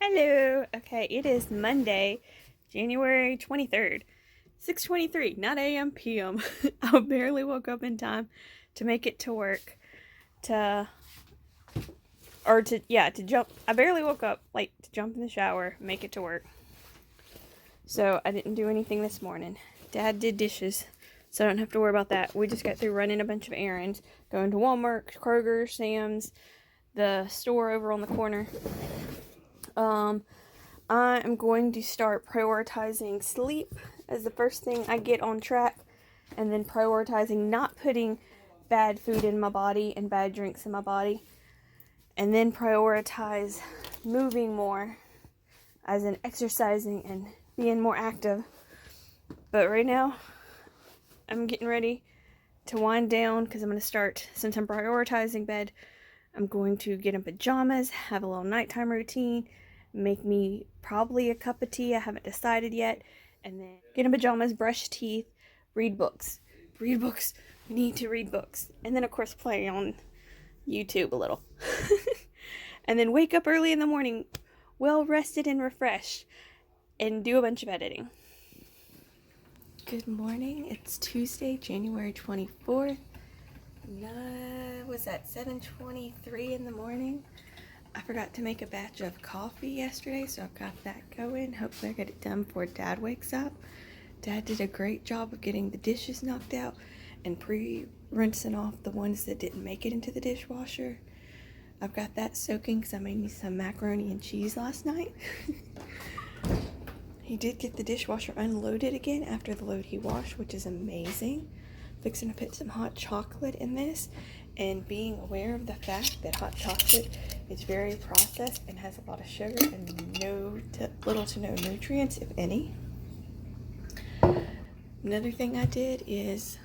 Hello. Okay, it is Monday, January 23rd. 6:23, not AM, PM. I barely woke up in time to make it to work to to jump. I barely woke up like to jump in the shower, make it to work. So, I didn't do anything this morning. Dad did dishes, so I don't have to worry about that. We just got through running a bunch of errands, going to Walmart, Kroger, Sam's, the store over on the corner. I am going to start prioritizing sleep as the first thing I get on track, and then prioritizing not putting bad food in my body and bad drinks in my body, and then prioritize moving more, as in exercising and being more active. But right now, I'm getting ready to wind down because I'm going to start, since I'm prioritizing bed, I'm going to get in pajamas, have a little nighttime routine, make me probably a cup of tea. I haven't decided yet. And then get in pajamas, brush teeth, read books. Read books. We need to read books. And then, of course, play on YouTube a little. And then wake up early in the morning, well rested and refreshed, and do a bunch of editing. Good morning. It's Tuesday, January 24th. Was that 7:23 in the morning? I forgot to make a batch of coffee yesterday, so I've got that going. Hopefully I get it done before Dad wakes up. Dad did a great job of getting the dishes knocked out and pre-rinsing off the ones that didn't make it into the dishwasher. I've got that soaking because I made me some macaroni and cheese last night. He did get the dishwasher unloaded again after the load he washed, which is amazing. Fixing to put some hot chocolate in this, and being aware of the fact that hot chocolate is very processed and has a lot of sugar and little to no nutrients, if any. Another thing I did is,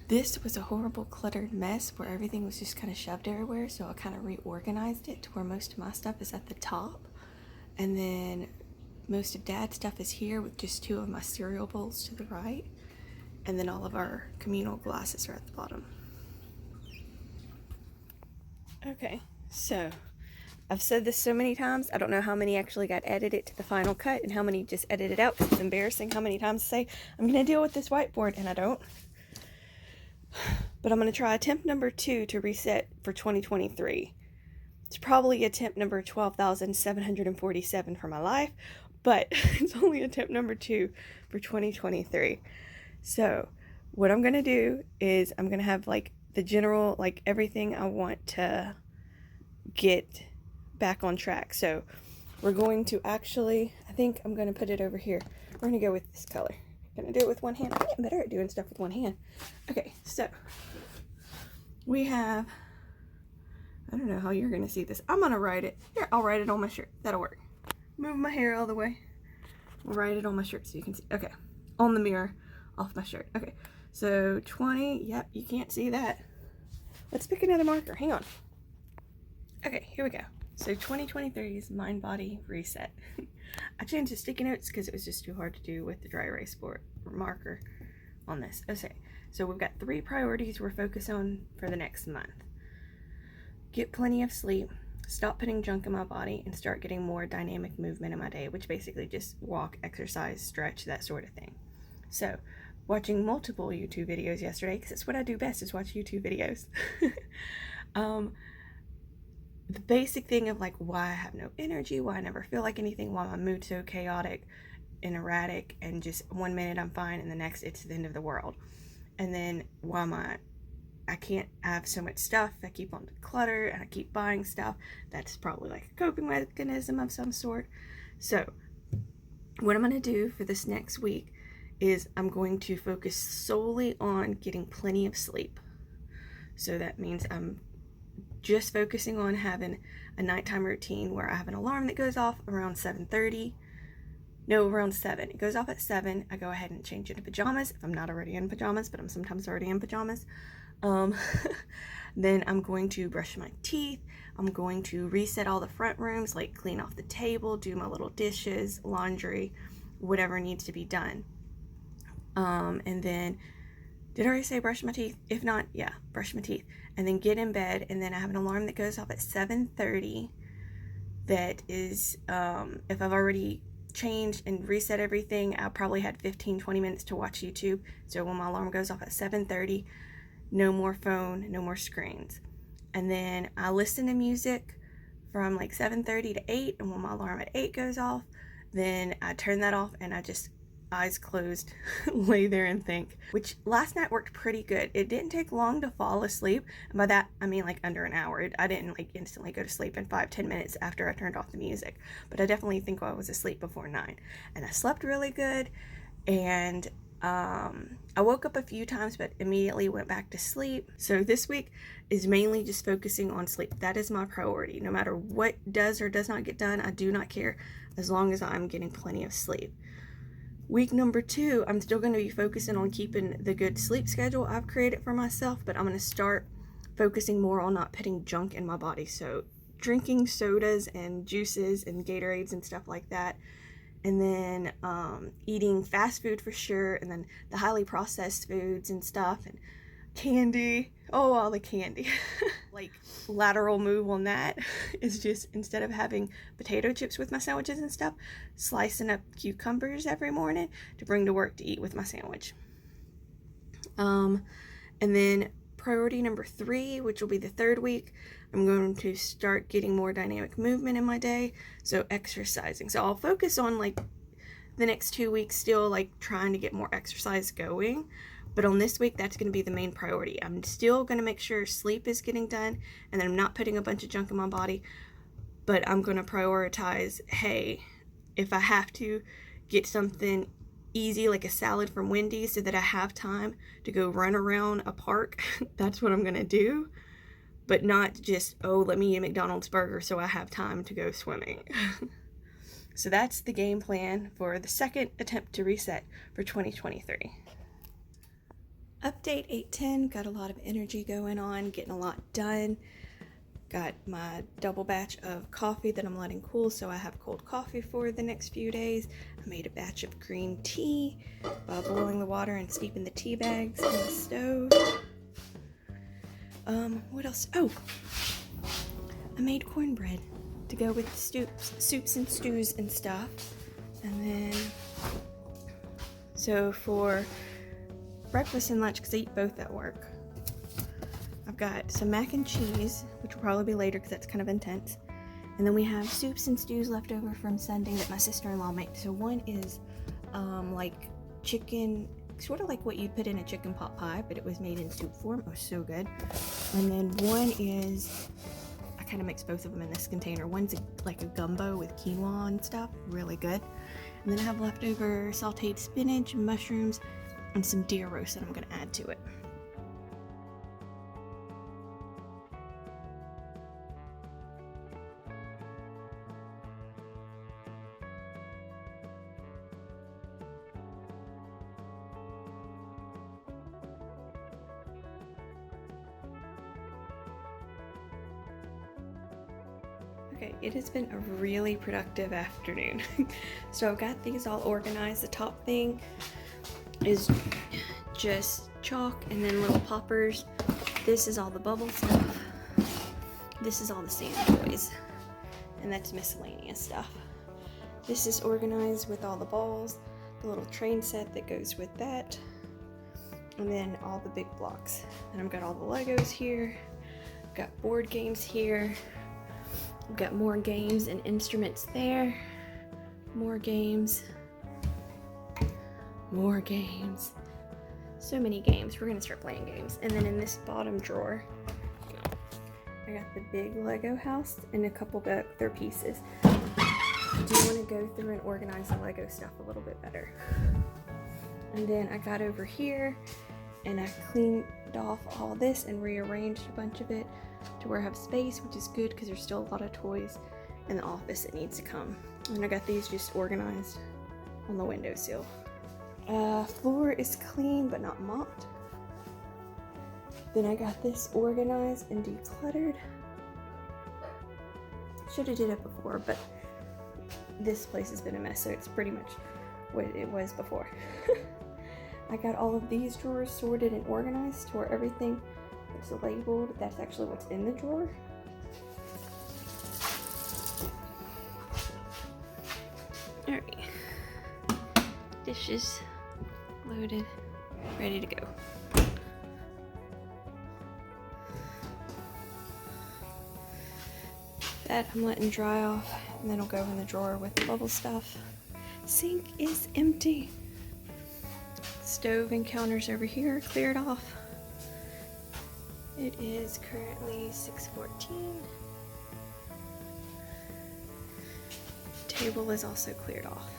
this was a horrible cluttered mess where everything was just kind of shoved everywhere, so I kind of reorganized it to where most of my stuff is at the top, and then most of Dad's stuff is here with just two of my cereal bowls to the right. And then all of our communal glasses are at the bottom. Okay, so I've said this so many times, I don't know how many actually got edited to the final cut and how many just edited out, because it's embarrassing how many times I say, I'm going to deal with this whiteboard, and I don't. But I'm going to try attempt number 2 to reset for 2023. It's probably attempt number 12,747 for my life, but it's only attempt number 2 for 2023. So what I'm going to do is I'm going to have like the general, like everything I want to get back on track. So we're going to actually, I think I'm going to put it over here. We're going to go with this color. I'm going to do it with one hand. I'm getting better at doing stuff with one hand. Okay, so we have, I don't know how you're going to see this. I'm going to write it. Here, I'll write it on my shirt. That'll work. Move my hair all the way. I'll write it on my shirt so you can see. Okay, on the mirror. Off my shirt. Okay, so 20. Yep, you can't see that. Let's pick another marker. Hang on. Okay, here we go. So 2023's Mind Body Reset. I changed the sticky notes because it was just too hard to do with the dry erase board marker on this. Okay, so we've got 3 priorities we're focused on for the next month. Get plenty of sleep, stop putting junk in my body, and start getting more dynamic movement in my day, which basically just walk, exercise, stretch, that sort of thing. So, watching multiple YouTube videos yesterday, because it's what I do best, is watch YouTube videos. The basic thing of like why I have no energy, why I never feel like anything, why my mood's so chaotic and erratic, and just one minute I'm fine and the next it's the end of the world. And then why I can't have so much stuff, I keep on clutter and I keep buying stuff. That's probably like a coping mechanism of some sort. So what I'm going to do for this next week is I'm going to focus solely on getting plenty of sleep. So that means I'm just focusing on having a nighttime routine where I have an alarm that goes off around 7:30. No, around 7. It goes off at 7. I go ahead and change into pajamas if I'm not already in pajamas, but I'm sometimes already in pajamas. Then I'm going to brush my teeth. I'm going to reset all the front rooms, like clean off the table, do my little dishes, laundry, whatever needs to be done. And then, did I already say brush my teeth? If not, yeah, brush my teeth. And then get in bed, and then I have an alarm that goes off at 7:30 that is, if I've already changed and reset everything, I probably had 15-20 minutes to watch YouTube. So when my alarm goes off at 7:30, no more phone, no more screens. And then I listen to music from like 7:30 to 8, and when my alarm at 8 goes off, then I turn that off and I just, eyes closed, lay there and think, which last night worked pretty good. It didn't take long to fall asleep, and by that I mean like under an hour. I didn't like instantly go to sleep in 5-10 minutes after I turned off the music, but I definitely think I was asleep before 9, and I slept really good. And I woke up a few times but immediately went back to sleep. So this week is mainly just focusing on sleep. That is my priority. No matter what does or does not get done, I do not care, as long as I'm getting plenty of sleep. Week number 2, I'm still going to be focusing on keeping the good sleep schedule I've created for myself, but I'm going to start focusing more on not putting junk in my body. So drinking sodas and juices and Gatorades and stuff like that. And then eating fast food for sure, and then the highly processed foods and stuff, and candy. Oh, all the candy. Like, lateral move on that is just, instead of having potato chips with my sandwiches and stuff, slicing up cucumbers every morning to bring to work to eat with my sandwich. And then priority number 3, which will be the 3rd week, I'm going to start getting more dynamic movement in my day, so exercising. So I'll focus on like the next 2 weeks still like trying to get more exercise going, but on this week that's going to be the main priority. I'm still going to make sure sleep is getting done and that I'm not putting a bunch of junk in my body, but I'm going to prioritize, hey, if I have to get something easy like a salad from Wendy's so that I have time to go run around a park, that's what I'm going to do. But not just, oh, let me eat a McDonald's burger so I have time to go swimming. So that's the game plan for the 2nd attempt to reset for 2023. Update 8:10, got a lot of energy going on, getting a lot done. Got my double batch of coffee that I'm letting cool, so I have cold coffee for the next few days. I made a batch of green tea by boiling the water and steeping the tea bags in the stove. What else? Oh, I made cornbread to go with the soups and stews and stuff. And then, so for breakfast and lunch, because I eat both at work, I've got some mac and cheese, which will probably be later because that's kind of intense. And then we have soups and stews left over from Sunday that my sister-in-law made. So one is like chicken, sort of like what you'd put in a chicken pot pie, but it was made in soup form. It was so good. And then one is, I kind of mixed both of them in this container. One's like a gumbo with quinoa and stuff, really good. And then I have leftover sauteed spinach, mushrooms, and some deer roast that I'm going to add to it. Okay, it has been a really productive afternoon. So I've got these all organized. The top thing is just chalk and then little poppers. This is all the bubble stuff. This is all the sand toys. And that's miscellaneous stuff. This is organized with all the balls, the little train set that goes with that, and then all the big blocks. And I've got all the Legos here. I've got board games here. We've got more games and instruments there. More games. More games. So many games. We're gonna start playing games. And then in this bottom drawer, I got the big Lego house and a couple of other pieces. I do want to go through and organize the Lego stuff a little bit better. And then I got over here and I cleaned off all this and rearranged a bunch of it to where I have space, which is good because there's still a lot of toys in the office that needs to come. And I got these just organized on the windowsill. Floor is clean but not mopped. Then I got this organized and decluttered. Should have did it before, but this place has been a mess, so it's pretty much what it was before. I got all of these drawers sorted and organized to where everything that's labeled, that's actually what's in the drawer. dish is loaded, ready to go. That I'm letting dry off, and then it'll go in the drawer with the bubble stuff. Sink is empty. Stove and counters over here cleared off. It is currently 6:14. Table is also cleared off.